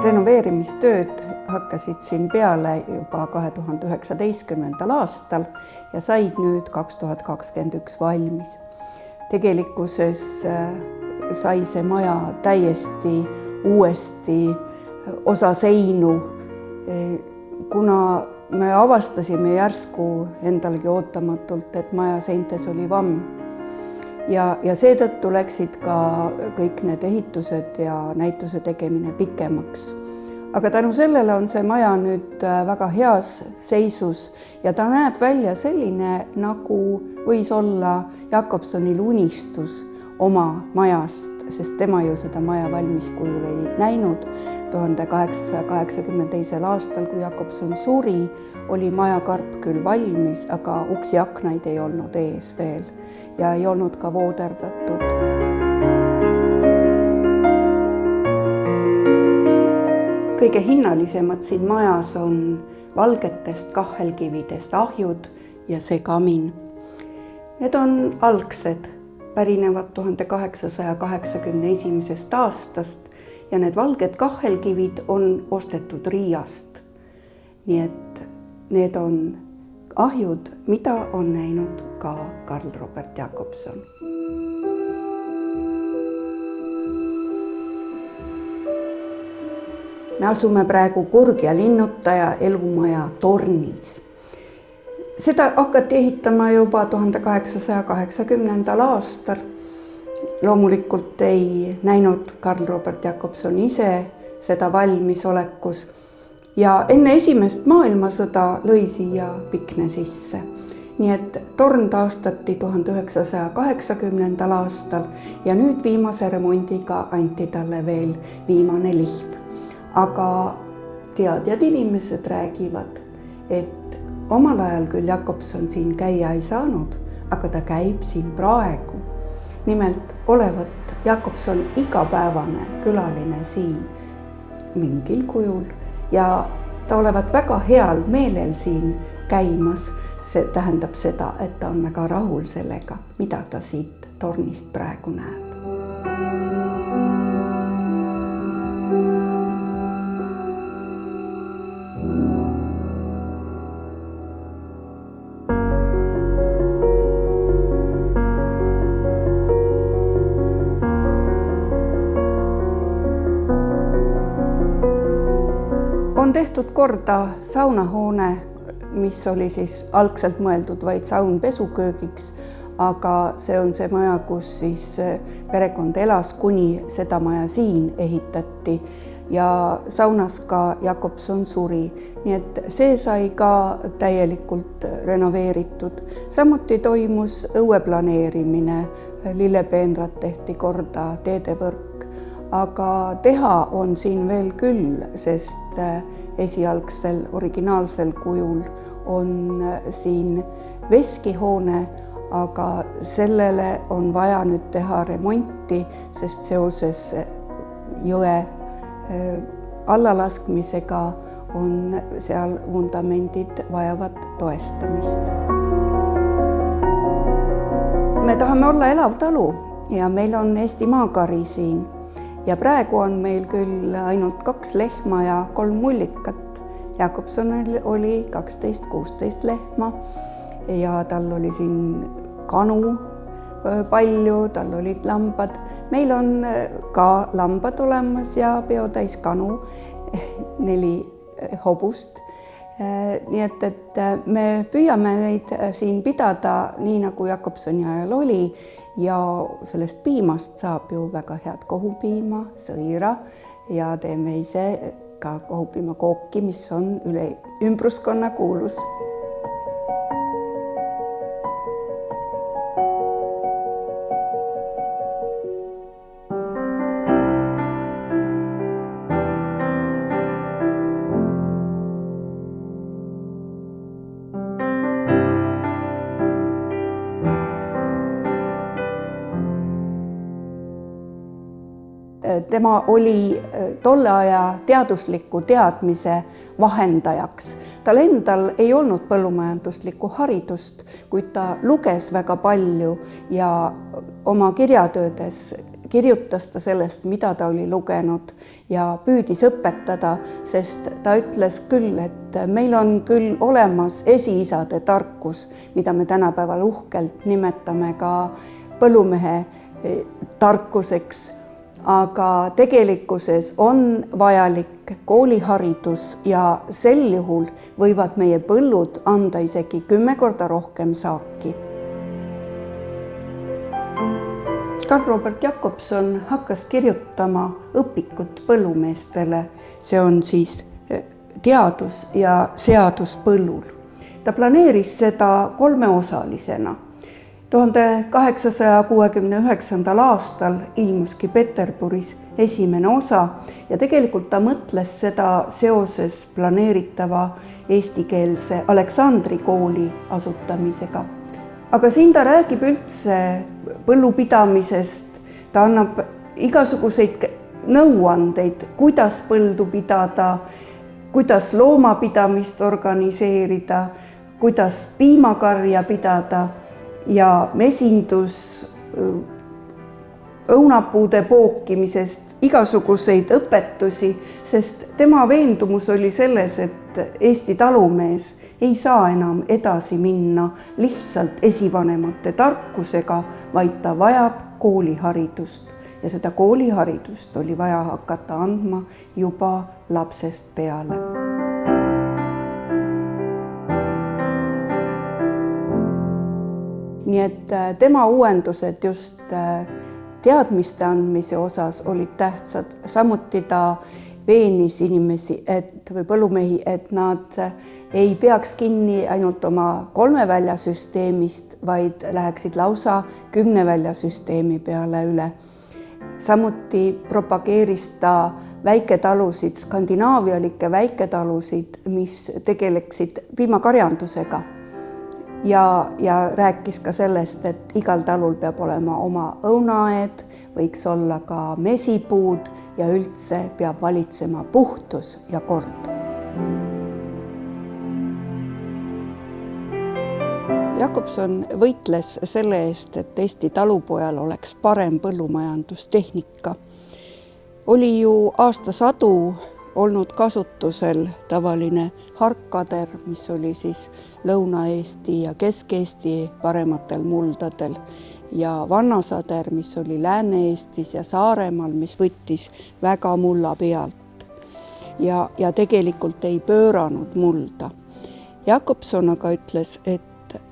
renoveerimistööd hakkasid siin peale juba 2019. aastal ja said nüüd 2021 valmis. Tegelikkuses sai see maja täiesti uuesti osa seinu, kuna me avastasime järsku endalgi ootamatult, et maja seintes oli vamm. Ja seetõttu läksid ka kõik need ehitused ja näituse tegemine pikemaks. Aga tänu sellele on see maja nüüd väga heas seisus ja ta näeb välja selline, nagu võis olla Jakobsonil unistus oma majast, sest tema ju seda maja valmis kujul ei näinud. 1882. aastal, kui Jakobson suri, oli majakarp küll valmis, aga uksi aknaid ei olnud ees veel ja ei olnud ka vooderdatud. Kõige hinnalisemad siin majas on valgetest kahelkividest ahjud ja see kamin. Need on algsed, pärinevad 1881. aastast ja need valged kahelkivid on ostetud Riiast. Nii et need on ahjud, mida on näinud ka Karl Robert Jakobson. Me asume praegu Kurgia linnutaja elumaja tornis. Seda hakati ehitama juba 1880. aastal. Loomulikult ei näinud Karl Robert Jakobson ise seda valmisolekus ja enne esimest maailmasõda lõi siia Pikne sisse. Nii et torn taastati 1980. aastal ja nüüd viimase remondiga anti talle veel viimane lihv. Aga teadjad inimesed räägivad, et omal ajal küll Jakobson siin käia ei saanud, aga ta käib siin praegu. Nimelt olevat Jakobson igapäevane külaline siin mingil kujul ja ta olevat väga heal meelel siin käimas. See tähendab seda, et ta on väga rahul sellega, mida ta siit tornist praegu näeb. On tehtud korda saunahoone, mis oli siis algselt mõeldud vaid saun pesuköögiks, aga see on see maja, kus siis perekond elas, kuni seda maja siin ehitati ja saunas ka Jakobson suri. Nii et see sai ka täielikult renoveeritud. Samuti toimus õueplaneerimine, lillepeenrad tehti korda, teedevõrk, aga teha on siin veel küll, sest esialgsel originaalsel kujul on siin veskihoone, aga sellele on vaja nüüd teha remonti, sest seoses jõe allalaskmisega on seal vundamendid vajavad toestamist. Me tahame olla elav talu ja meil on Eesti maakari siin. Ja praegu on meil küll ainult 2 lehma ja 3 mullikat. Jakobsonil oli 12-16 lehma ja tal oli siin kanu palju, tal olid lambad. Meil on ka lambad olemas ja peotäis kanu, 4 hobust. Nii et me püüame neid siin pidada nii, nagu Jakobsoni ajal oli. Ja sellest piimast saab ju väga head kohupiima, sõira ja teeme ise ka kohupiima kooki, mis on üle ümbruskonna kuulus. Tema oli tolle aja teadusliku teadmise vahendajaks. Tal endal ei olnud põllumajanduslikku haridust, kuid ta luges väga palju ja oma kirjatöödes kirjutas ta sellest, mida ta oli lugenud ja püüdis õpetada, sest ta ütles küll, et meil on küll olemas esiisade tarkus, mida me tänapäeval uhkelt nimetame ka põllumehe tarkuseks, aga tegelikkuses on vajalik kooliharidus ja sel juhul võivad meie põllud anda isegi 10 korda rohkem saaki. Karl Robert Jakobson hakkas kirjutama õpikut põllumeestele, see on siis teadus ja seadus põllul. Ta planeeris seda 3-osalisena. 1869. aastal ilmuski Peterburis esimene osa ja tegelikult ta mõtles seda seoses planeeritava eestikeelse Aleksandri kooli asutamisega. Aga siin ta räägib üldse põllupidamisest, ta annab igasuguseid nõuandeid, kuidas põldu pidada, kuidas loomapidamist organiseerida, kuidas piimakarja pidada ja mesindus õunapuude pookimisest, igasuguseid õpetusi, sest tema veendumus oli selles, et Eesti talumees ei saa enam edasi minna lihtsalt esivanemate tarkusega, vaid ta vajab kooliharidust ja seda kooliharidust oli vaja hakata andma juba lapsest peale. Nii et tema uuendused just teadmiste andmise osas olid tähtsad. Samuti ta veenis inimesi või põllumehi, et nad ei peaks kinni ainult oma 3-väljasüsteemist, vaid läheksid lausa 10-väljasüsteemi peale üle. Samuti propageeris ta väiketalusid, skandinaavialikke väiketalusid, mis tegeleksid piimakarjandusega. Ja rääkis ka sellest, et igal talul peab olema oma õunaed, võiks olla ka mesipuud ja üldse peab valitsema puhtus ja kord. Jakobson võitles selle eest, et Eesti talupojal oleks parem põllumajandustehnika. Oli ju aastasadu olnud kasutusel tavaline harkader, mis oli siis Lõuna-Eesti ja Kesk-Eesti parematel muldadel ja vannasader, mis oli Lääne-Eestis ja Saaremaal, mis võttis väga mulla pealt ja tegelikult ei pööranud mulda. Jakobson aga ütles, et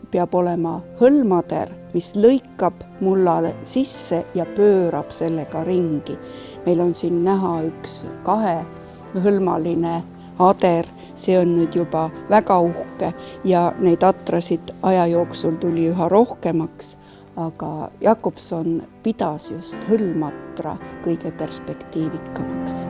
peab olema hõlmader, mis lõikab mullale sisse ja pöörab sellega ringi. Meil on siin näha üks 2-hõlmaline ader, see on nüüd juba väga uhke ja neid atrasid aja jooksul tuli üha rohkemaks, aga Jakobson pidas just hõlmatra kõige perspektiivikamaks.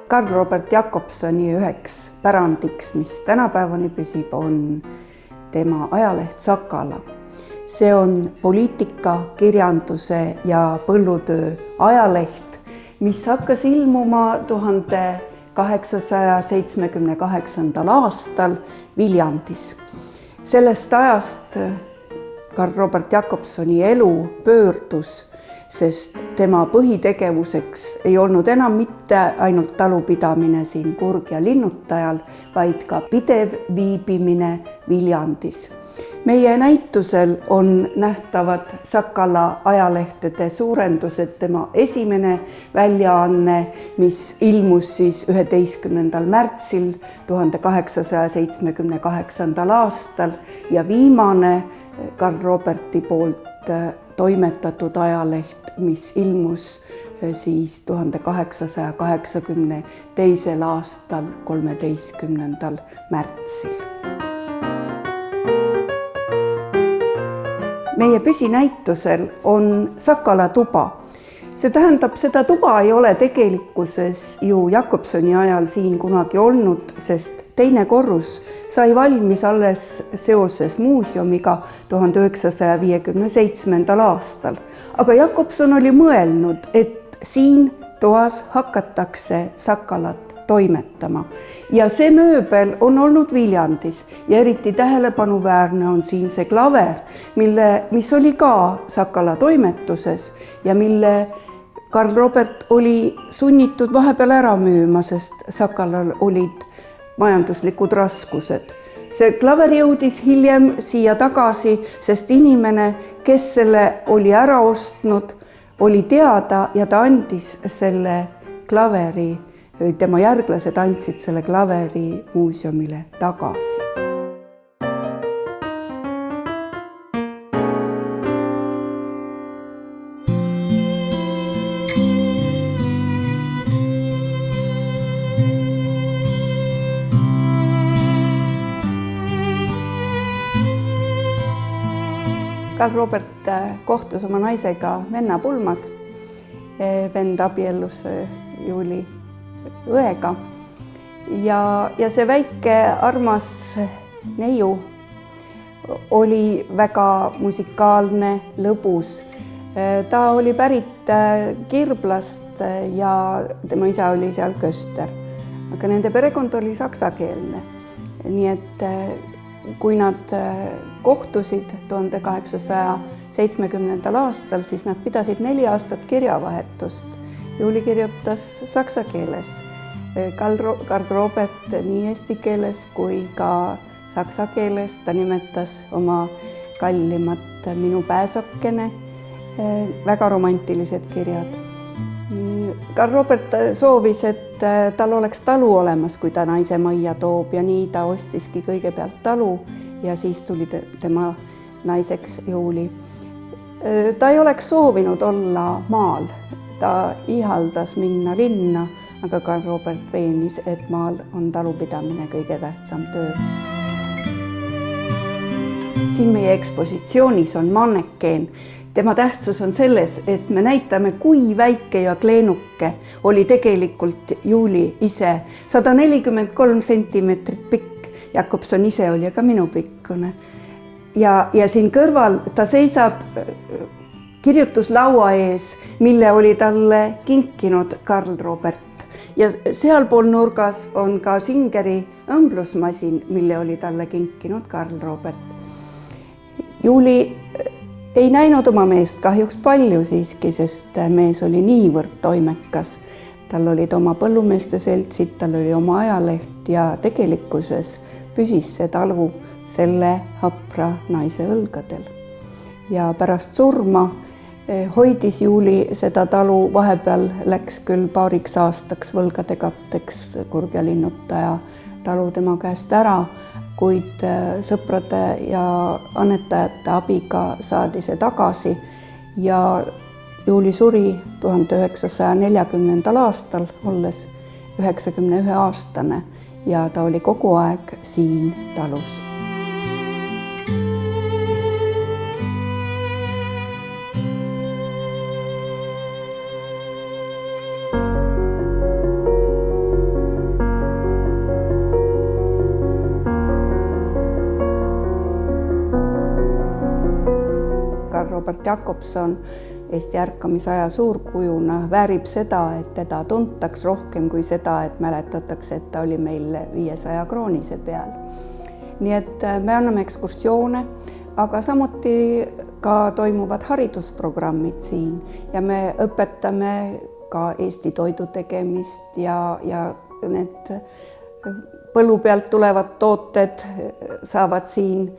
Karl Robert Jakobsoni üheks pärandiks, mis tänapäevani püsib, on tema ajaleht Sakala. See on poliitika, kirjanduse ja põllutöö ajaleht, mis hakkas ilmuma 1878. aastal Viljandis. Sellest ajast Karl Robert Jakobsoni elu pöördus, sest tema põhitegevuseks ei olnud enam mitte ainult talupidamine siin Kurg- ja Linnutajal, vaid ka pidev viibimine Viljandis. Meie näitusel on nähtavad Sakala ajalehtede suurendused, tema esimene väljaanne, mis ilmus siis 11. märtsil 1878. aastal ja viimane Karl Roberti poolt toimetatud ajaleht, mis ilmus siis 1882. aastal 13. märtsil. Meie püsinäitusel on Sakala tuba. See tähendab, seda tuba ei ole tegelikkuses ju Jakobsoni ajal siin kunagi olnud, sest teine korrus sai valmis alles seoses muuseumiga 1957. aastal. Aga Jakobson oli mõelnud, et siin toas hakatakse Sakalat toimetama. Ja see mööbel on olnud Viljandis ja eriti tähelepanuväärne on siin see klaver, mis oli ka Sakala toimetuses ja mille Karl Robert oli sunnitud vahepeal ära müüma, sest Sakalal olid majanduslikud raskused. See klaver jõudis hiljem siia tagasi, sest inimene, kes selle oli ära ostnud, oli teada ja ta andis selle klaveri, tema järglased andsid selle klaveri muuseumile tagasi. Karl Robert kohtus oma naisega Vennapulmas. Vend abiellus Juuli õega ja see väike armas neiu oli väga musikaalne, lõbus. Ta oli pärit Kirblast ja tema isa oli seal köster, aga nende perekond oli saksakeelne. Nii et kui nad kohtusid 1870. aastal, siis nad pidasid 4 aastat kirjavahetust. Juuli kirjutas saksa keeles, Karl Robert nii eesti keeles kui ka saksa keeles. Ta nimetas oma kallimat Minu pääsokene, väga romantilised kirjad. Karl Robert soovis, et tal oleks talu olemas, kui ta naise majja toob ja nii ta ostiski kõigepealt talu ja siis tuli tema naiseks Juuli. Ta ei oleks soovinud olla maal, ta ihaldas minna linna, aga Karl Robert veenis, et maal on talupidamine kõige tähtsam töö. Siin meie ekspositsioonis on mannekeen. Tema tähtsus on selles, et me näitame, kui väike ja kleenuke oli tegelikult Juuli ise. 143 sentimeetrit pikk. Jakobson ise oli ka minu pikkune. Ja siin kõrval ta seisab kirjutuslaua ees, mille oli talle kinkinud Karl Robert. Ja sealpool nurgas on ka Singeri õmblusmasin, mille oli talle kinkinud Karl Robert. Juuli ei näinud oma meest kahjuks palju siiski, sest mees oli niivõrd toimekas. Tal olid oma põllumeeste seltsid, tal oli oma ajaleht ja tegelikkuses püsis see talu selle hapra naise õlgadel. Ja pärast surma hoidis Juuli seda talu, vahepeal läks küll paariks aastaks võlgade katteks Kurgja linnutaja talu tema käest ära, kuid sõprade ja annetajate abiga saadi see tagasi ja Juuli suri 1940. aastal, olles 91-aastane ja ta oli kogu aeg siin talus. Robert Jakobson Eesti ärkamisaja suurkujuna väärib seda, et teda tuntaks rohkem kui seda, et mäletatakse, et ta oli meil 500 kroonise peal. Nii et me anname ekskursioone, aga samuti ka toimuvad haridusprogrammid siin ja me õpetame ka Eesti toidu tegemist ja need põllu pealt tulevad tooted saavad siin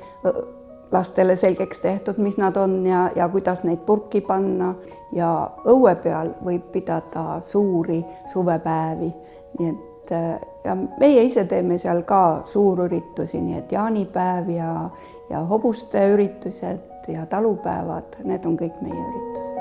lastele selgeks tehtud, mis nad on ja kuidas neid purki panna ja õue peal võib pidada suuri suvepäevi. Nii et ja meie ise teeme seal ka suurüritusi, nii et jaanipäev ja hobuste üritused ja talupäevad, need on kõik meie üritused.